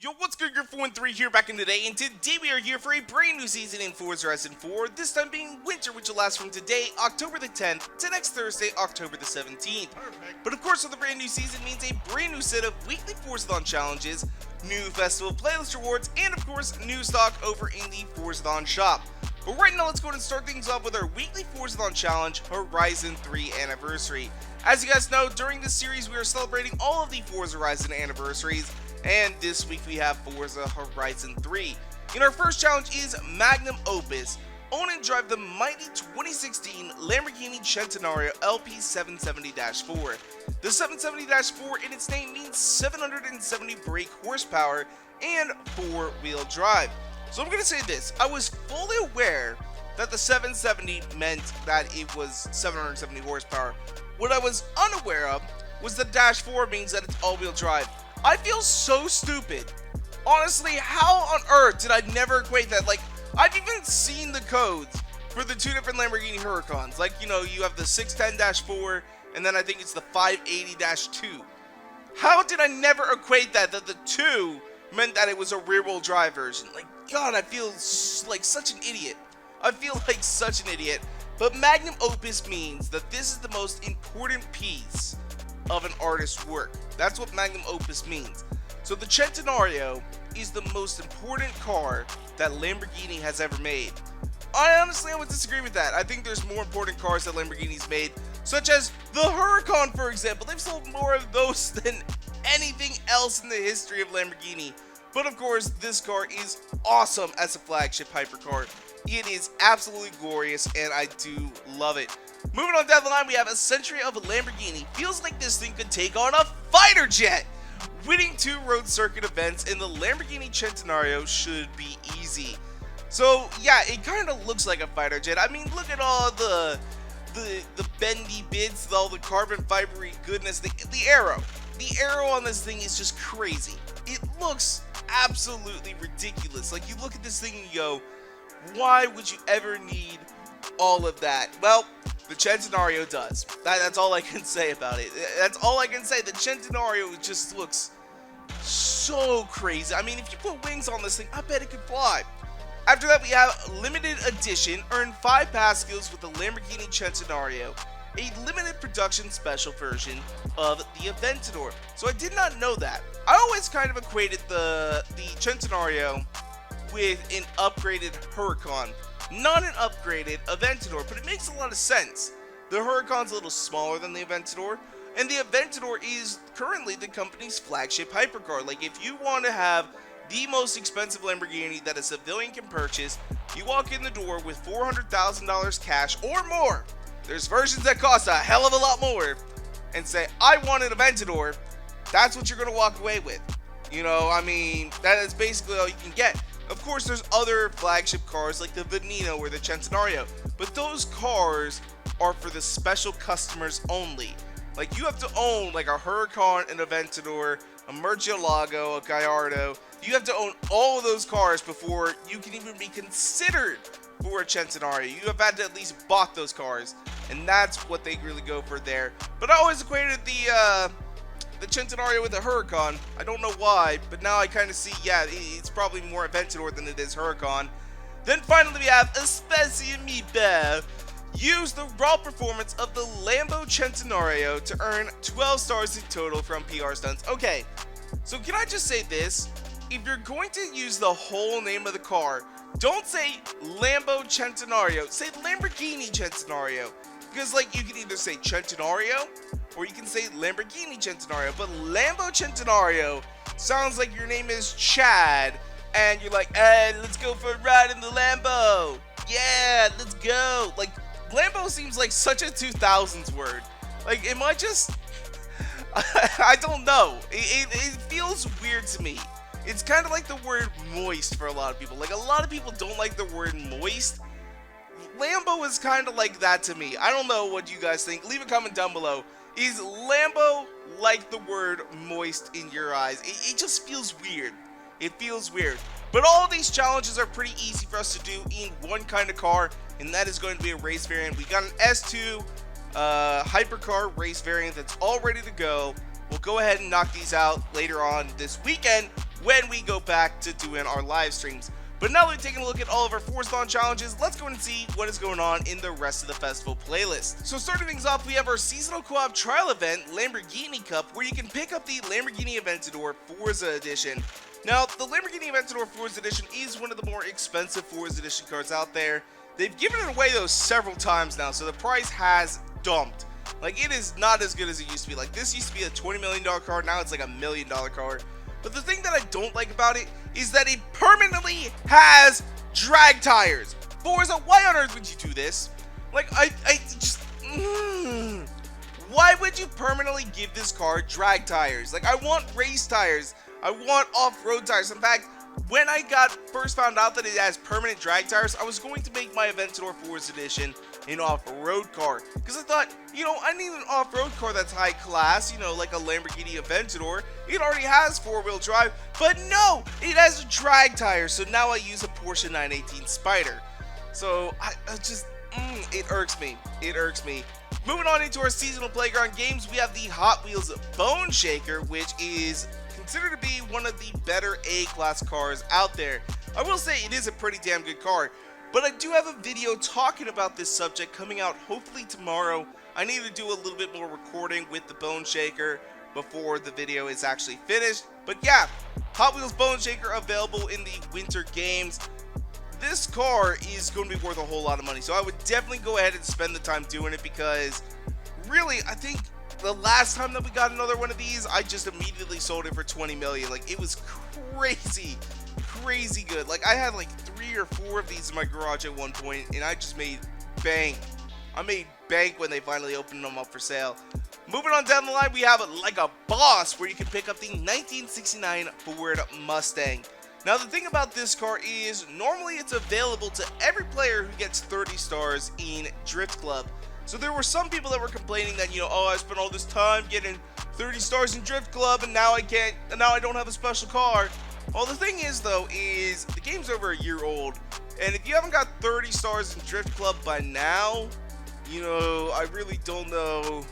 Yo, what's good? Your 4-3 here back in today, and today we are here for a brand new season in Forza Horizon 4, this time being winter, which will last from today, October the 10th, to next Thursday, October the 17th. Perfect. But of course, with the brand new season means a brand new set of weekly Forzathon challenges, new festival playlist rewards, and of course, new stock over in the Forzathon shop. But right now, let's go ahead and start things off with our weekly Forzathon challenge, Horizon 3 Anniversary. As you guys know, during this series, we are celebrating all of the Forza Horizon anniversaries, and this week we have Forza Horizon 3. In our first challenge is Magnum Opus. Own and drive the mighty 2016 Lamborghini Cenatanrio LP 770-4. The 770-4 in its name means 770 brake horsepower and 4-wheel drive. So I'm going to say this, I was fully aware that the 770 meant that it was 770 horsepower. What I was unaware of was the Dash 4 means that it's all-wheel drive. I feel so stupid. Honestly, how on earth did I never equate that? Like, I've even seen the codes for the two different Lamborghini Huracans. Like, you know, you have the 610-4, and then I think it's the 580-2. How did I never equate that the 2 meant that it was a rear-wheel drive version? Like, God, I feel like such an idiot. I feel like such an idiot. But Magnum Opus means that this is the most important piece of an artist's work. That's what Magnum Opus means. So the Centenario is the most important car that Lamborghini has ever made. I would disagree with that. I think there's more important cars that Lamborghini's made, such as the Huracan, for example. They've sold more of those than anything else in the history of Lamborghini. But of course, this car is awesome as a flagship hypercar. It is absolutely glorious, and I do love it. Moving on down the line, we have a Century of a Lamborghini. Feels like this thing could take on a fighter jet. Winning 2 road circuit events in the Lamborghini Centenario should be easy. So yeah, it kind of looks like a fighter jet. I mean, look at all the bendy bits, all the carbon fibery goodness. The arrow on this thing is just crazy. It looks absolutely ridiculous. Like, you look at this thing and you go, why would you ever need all of that? Well, the Centenario does. That's all I can say about it. That's all I can say. The Centenario just looks so crazy. I mean, if you put wings on this thing, I bet it could fly. After that, we have limited edition. Earn 5 pass skills with the Lamborghini Centenario, a limited production special version of the Aventador. So I did not know that. I always kind of equated the Centenario with an upgraded Huracan, not an upgraded Aventador, but it makes a lot of sense. The Huracan's a little smaller than the Aventador, and the Aventador is currently the company's flagship hypercar. Like, if you want to have the most expensive Lamborghini that a civilian can purchase, you walk in the door with $400,000 cash or more. There's versions that cost a hell of a lot more, and say, I want an Aventador. That's what you're going to walk away with. You know, I mean, that is basically all you can get. Of course, there's other flagship cars like the Veneno or the Centenario, but those cars are for the special customers only. Like, you have to own like a Huracan, an Aventador, a Murcielago, a Gallardo. You have to own all of those cars before you can even be considered for a Centenario. You have had to at least bought those cars, and that's what they really go for there. But I always equated the Centenario with a Huracan. I don't know why, but now I kind of see, yeah, it's probably more Aventador than it is Huracan. Then finally we have Especie Mi Belle. Use the raw performance of the Lambo Centenario to earn 12 stars in total from Pr Stunts. Okay, so can I just say this? If you're going to use the whole name of the car, don't say Lambo Centenario, say Lamborghini Centenario. Because, like, you can either say Centenario, or you can say Lamborghini Centenario. But Lambo Centenario sounds like your name is Chad, and you're like, hey, let's go for a ride in the Lambo. Yeah, let's go. Like, Lambo seems like such a 2000s word. Like, am I just... I don't know. It feels weird to me. It's kind of like the word moist for a lot of people. Like, a lot of people don't like the word moist. Lambo is kind of like that to me. I don't know what you guys think. Leave a comment down below. Is Lambo like the word moist in your eyes? It just feels weird. It feels weird. But all these challenges are pretty easy for us to do in one kind of car, and that is going to be a race variant. We got an S2 hypercar race variant that's all ready to go. We'll go ahead and knock these out later on this weekend when we go back to doing our live streams. But now that we've taken a look at all of our Forzathon challenges, let's go and see what is going on in the rest of the festival playlist. So starting things off, we have our seasonal co-op trial event, Lamborghini Cup, where you can pick up the Lamborghini Aventador Forza Edition. Now, the Lamborghini Aventador Forza Edition is one of the more expensive Forza Edition cars out there. They've given it away though several times now, so the price has dumped. Like, it is not as good as it used to be. Like, this used to be a $20 million car, now it's like a $1 million car. But the thing that I don't like about it is that it permanently has drag tires. Forza, why on earth would you do this? Like, why would you permanently give this car drag tires? Like, I want race tires. I want off-road tires. In fact, when I first found out that it has permanent drag tires, I was going to make my Aventador Forza Edition an off-road car. Because I thought, you know, I need an off-road car that's high class, you know, like a Lamborghini Aventador. It already has four-wheel drive, but no, it has drag tires. So now I use a Porsche 918 Spider. So I just, it irks me. It irks me. Moving on into our seasonal playground games, we have the Hot Wheels Bone Shaker, which is considered to be one of the better A-class cars out there. I will say it is a pretty damn good car, but I do have a video talking about this subject coming out hopefully tomorrow. I need to do a little bit more recording with the Bone Shaker before the video is actually finished. But yeah, Hot Wheels Bone Shaker available in the winter games. This car is going to be worth a whole lot of money, so I would definitely go ahead and spend the time doing it, because really, I think the last time that we got another one of these, I just immediately sold it for 20 million. Like, it was crazy good. Like, I had like 3 or 4 of these in my garage at one point, and I just made bank. I made bank when they finally opened them up for sale. Moving on down the line, we have Like a Boss, where you can pick up the 1969 Ford Mustang. Now, the thing about this car is, normally it's available to every player who gets 30 stars in Drift Club. So there were some people that were complaining that, you know, oh, I spent all this time getting 30 stars in Drift Club, and now I don't have a special car. Well, the thing is, though, is the game's over a year old, and if you haven't got 30 stars in Drift Club by now, you know, I really don't know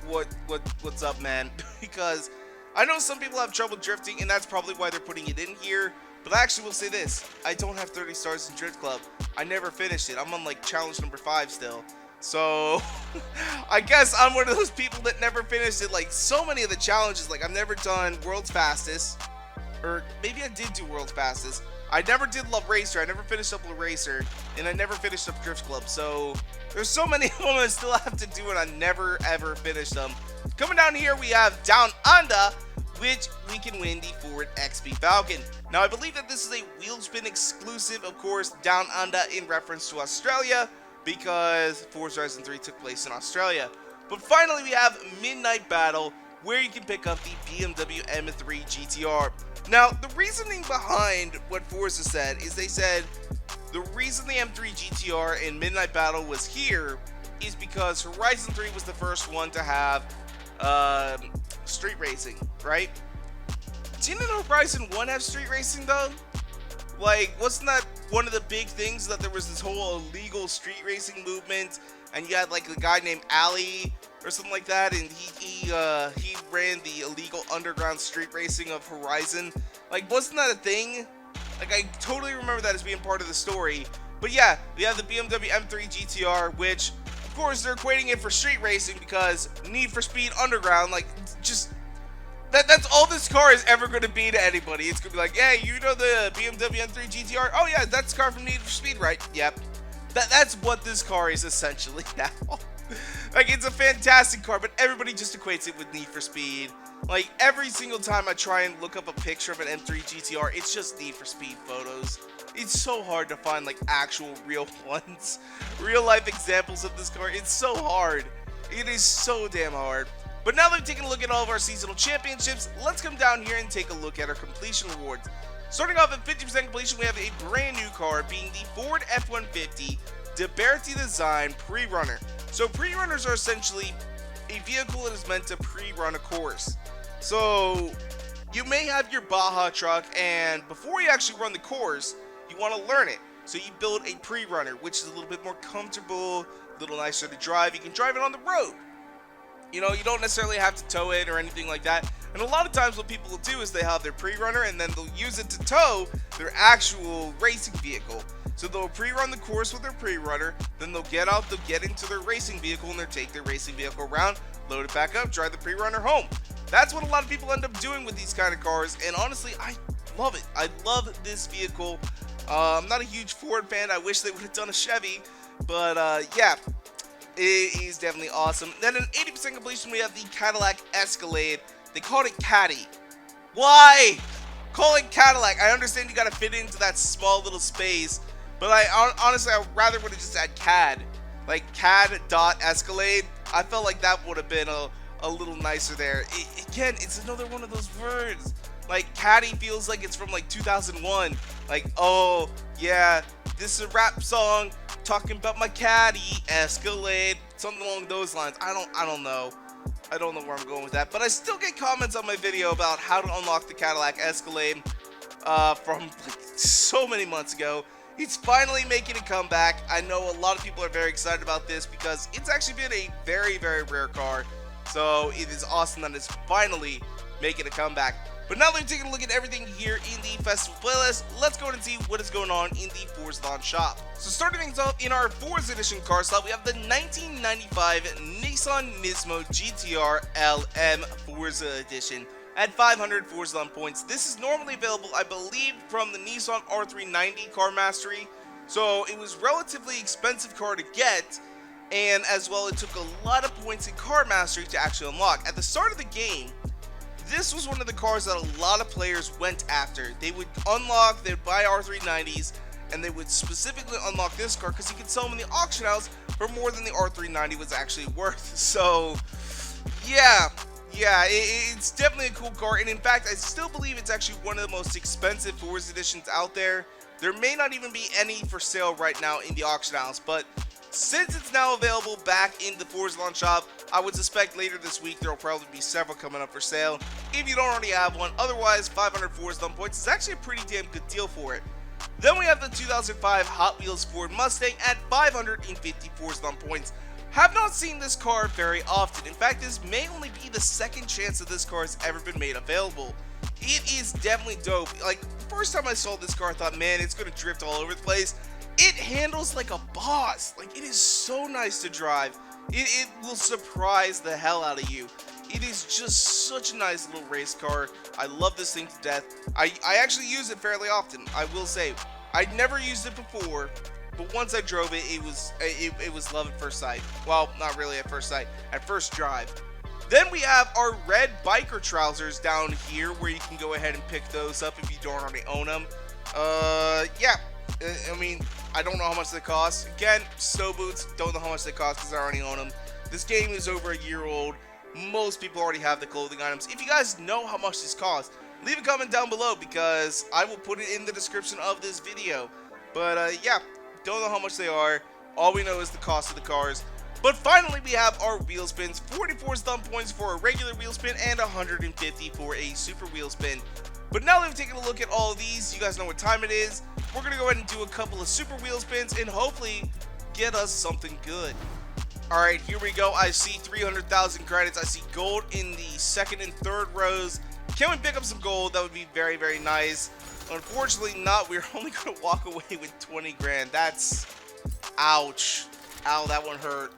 what's up, man. Because I know some people have trouble drifting, and that's probably why they're putting it in here. But I actually will say this, I don't have 30 stars in Drift Club. I never finished it. I'm on like challenge number 5 still. So I guess I'm one of those people that never finished it. Like, so many of the challenges, like, I've never done World's Fastest, or maybe I did do World's Fastest. I never did Love Racer, I never finished up Love Racer, and I never finished up Drift Club. So there's so many of them I still have to do, and I never ever finished them. Coming down here, we have Down Under, which we can win the Ford XP Falcon. Now, I believe that this is a Wheelspin exclusive, of course, Down Under in reference to Australia, because Forza Horizon 3 took place in Australia. But finally, we have Midnight Battle, where you can pick up the BMW M3 GTR. Now, the reasoning behind what Forza said is they said the reason the M3 GTR in Midnight Battle was here is because Horizon 3 was the first one to have street racing, right? Didn't Horizon 1 have street racing, though? Like, wasn't that one of the big things, that there was this whole illegal street racing movement, and you had like a guy named Ali or something like that, and he ran the illegal underground street racing of Horizon. Like, wasn't that a thing? Like, I totally remember that as being part of the story. But yeah, we have the BMW M3 GTR, which, of course, they're equating it for street racing because Need for Speed Underground, like, just... That's all this car is ever going to be to anybody. It's going to be like, hey, you know the BMW M3 GTR? Oh yeah, that's the car from Need for Speed, right? Yep. That's what this car is essentially now. Like, it's a fantastic car, but everybody just equates it with Need for Speed. Like, every single time I try and look up a picture of an M3 GTR, it's just Need for Speed photos. It's so hard to find, like, actual real ones. Real life examples of this car. It's so hard. It is so damn hard. But now that we've taken a look at all of our seasonal championships, let's come down here and take a look at our completion rewards. Starting off at 50% completion, we have a brand new car, being the Ford F-150 Deberti design Prerunner. So Prerunners are essentially a vehicle that is meant to pre-run a course. So you may have your Baja truck, and before you actually run the course, you want to learn it. So you build a Prerunner, which is a little bit more comfortable, a little nicer to drive. You can drive it on the road. You know, you don't necessarily have to tow it or anything like that. And a lot of times what people will do is they have their pre-runner and then they'll use it to tow their actual racing vehicle. So they'll pre-run the course with their pre-runner, then they'll get out, they'll get into their racing vehicle, and they'll take their racing vehicle around, load it back up, drive the pre-runner home. That's what a lot of people end up doing with these kind of cars, and honestly, I love it. I love this vehicle. I'm not a huge Ford fan. I wish they would have done a Chevy, but yeah, it is definitely awesome. Then in 80% completion, we have the Cadillac Escalade. They called it Caddy. Why? Call it Cadillac. I understand you got to fit into that small little space, but honestly, I rather would have just had CAD. Like Cad.Escalade. I felt like that would have been a little nicer there. Again, it's another one of those words. Like, Caddy feels like it's from like 2001. Like, oh, yeah, this is a rap song talking about my Caddy Escalade. Something along those lines. I don't know. I don't know where I'm going with that. But I still get comments on my video about how to unlock the Cadillac Escalade from like so many months ago. It's finally making a comeback. I know a lot of people are very excited about this because it's actually been a very, very rare car. So it is awesome that it's finally making a comeback. But now that we've taken a look at everything here in the festival playlist, let's go ahead and see what is going on in the Forzathon shop. So starting things off in our Forza Edition car slot, we have the 1995 Nissan Nismo GTR LM Forza Edition at 500 Forzathon points. This is normally available, I believe, from the Nissan R390 Car Mastery. So it was a relatively expensive car to get, and as well it took a lot of points in Car Mastery to actually unlock. At the start of the game, this was one of the cars that a lot of players went after. They would unlock, they would buy R390s, and they would specifically unlock this car because you could sell them in the auction house for more than the R390 was actually worth. So, yeah, it's definitely a cool car, and in fact, I still believe it's actually one of the most expensive Forza editions out there. There may not even be any for sale right now in the auction house, but since it's now available back in the Forzathon shop, I would suspect later this week there will probably be several coming up for sale if you don't already have one. Otherwise, 500 Forzathon points is actually a pretty damn good deal for it. Then we have the 2005 Hot Wheels Ford Mustang at 550 Forzathon points. Have not seen this car very often. In fact, this may only be the second chance that this car has ever been made available. It is definitely dope. Like, the first time I saw this car, I thought, man, it's going to drift all over the place. It handles like a boss. Like, it is so nice to drive. It will surprise the hell out of you. It is just such a nice little race car. I love this thing to death. I actually use it fairly often, I will say. I'd never used it before, but once I drove it, it was love at first sight. Well, not really at first sight, at first drive. Then we have our red biker trousers down here, where you can go ahead and pick those up if you don't already own them. Yeah. I mean, I don't know how much they cost. Again, snow boots, don't know how much they cost because I already own them. This game is over a year old. Most people already have the clothing items. If you guys know how much this costs, leave a comment down below because I will put it in the description of this video. But yeah, don't know how much they are. All we know is the cost of the cars. But finally, we have our wheel spins. 44 thumb points for a regular wheel spin and 150 for a super wheel spin. But now that we've taken a look at all of these, you guys know what time it is. We're going to go ahead and do a couple of super wheel spins and hopefully get us something good. Alright, here we go. I see 300,000 credits. I see gold in the second and third rows. Can we pick up some gold? That would be very, very nice. Unfortunately not. We're only going to walk away with 20 grand. That's... ouch. Ow, that one hurt.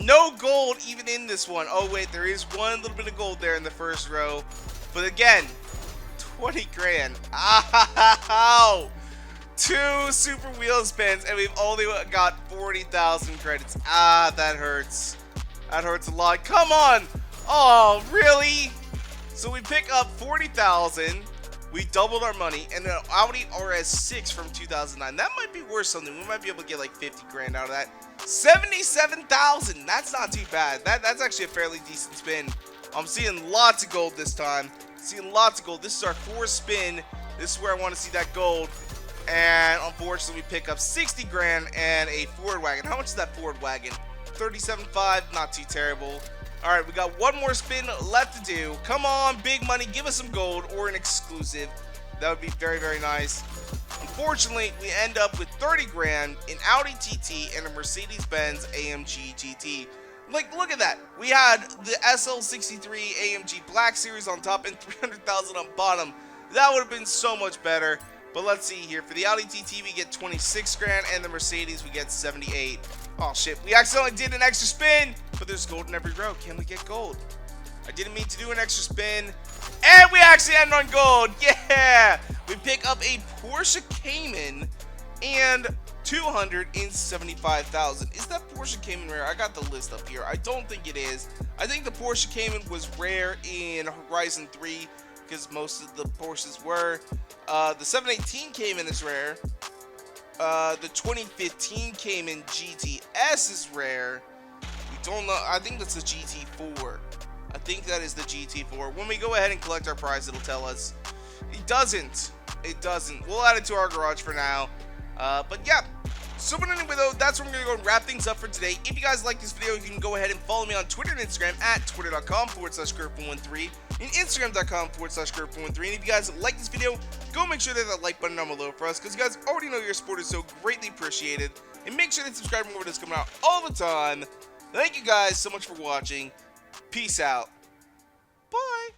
No gold even in this one. Oh wait, there is one little bit of gold there in the first row. But again, 20 grand. Ow! 2 super wheel spins and we've only got 40,000 credits. Ah, that hurts. That hurts a lot. Come on! Oh, really? So we pick up 40,000. We doubled our money and an Audi RS6 from 2009. That might be worth something. We might be able to get like 50 grand out of that. 77,000. That's not too bad. That's actually a fairly decent spin. I'm seeing lots of gold this time. Seeing lots of gold. This is our 4th spin. This is where I want to see that gold. And unfortunately, we pick up 60 grand and a Ford wagon. How much is that Ford wagon? 37.5. Not too terrible. Alright, we got one more spin left to do. Come on, big money. Give us some gold or an exclusive. That would be very, very nice. Unfortunately, we end up with 30 grand, an Audi TT, and a Mercedes-Benz AMG GT. Like, look at that. We had the SL63 AMG Black Series on top and 300,000 on bottom. That would have been so much better. But let's see here. For the Audi TT, we get 26 grand, and the Mercedes, we get 78. Oh, shit. We accidentally did an extra spin, but there's gold in every row. Can we get gold? I didn't mean to do an extra spin, and we actually ended on gold. Yeah! We pick up a Porsche Cayman and 275,000. Is that Porsche Cayman rare? I got the list up here. I don't think it is. I think the Porsche Cayman was rare in Horizon 3 because most of the Porsches were. The 718 Cayman is rare. The 2015 Cayman GTS is rare. We don't know. I think that's the GT4. I think that is the GT4. When we go ahead and collect our prize, it'll tell us. It doesn't. It doesn't. We'll add it to our garage for now. But yeah. So but anyway though, that's where I'm going to go and wrap things up for today. If you guys like this video, you can go ahead and follow me on Twitter and Instagram at twitter.com/Kurt413 and Instagram.com/Kurt413. And if you guys like this video, go make sure to hit that like button down below for us, because you guys already know your support is so greatly appreciated. And make sure to subscribe for more videos coming out all the time. Thank you guys so much for watching. Peace out. Bye.